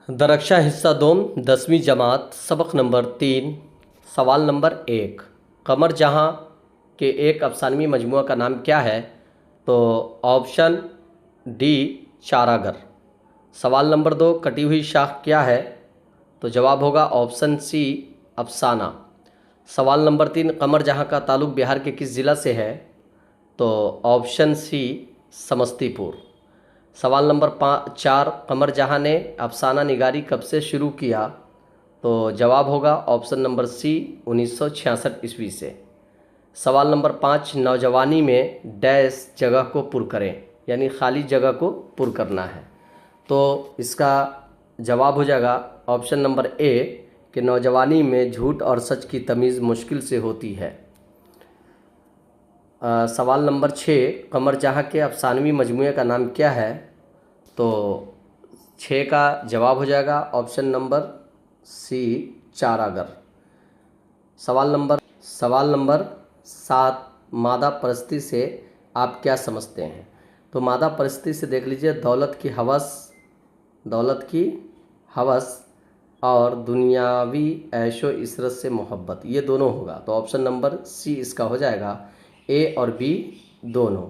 दरक्षा हिस्सा दोम 10वीं जमात सबक नंबर 3 सवाल नंबर 1। कमर जहाँ के एक अफसानवी मजमुआ का नाम क्या है? तो ऑप्शन डी चारागर। सवाल नंबर 2। कटी हुई शाख क्या है? तो जवाब होगा ऑप्शन सी अफसाना। सवाल नंबर 3। कमर जहाँ का ताल्लुक़ बिहार के किस ज़िला से है? तो ऑप्शन सी समस्तीपुर। सवाल नंबर 4। कमर जहाँ ने अफसाना निगारी कब से शुरू किया? तो जवाब होगा ऑप्शन नंबर सी 1966 ईस्वी से। सवाल नंबर 5। नौजवानी में डैश जगह को पुर करें, यानी खाली जगह को पुर करना है। तो इसका जवाब हो जाएगा ऑप्शन नंबर ए कि नौजवानी में झूठ और सच की तमीज़ मुश्किल से होती है। सवाल नंबर 6। कमर जहाँ के अफसानवी मजमूए का नाम क्या है? तो 6 का जवाब हो जाएगा ऑप्शन नंबर सी चारागर। सवाल नंबर 7। मादा परस्ती से आप क्या समझते हैं? तो मादा परस्ती से देख लीजिए दौलत की हवस और दुनियावी ऐशो इशरत से मोहब्बत, ये दोनों होगा। तो ऑप्शन नंबर सी इसका हो जाएगा, ए और बी दोनों।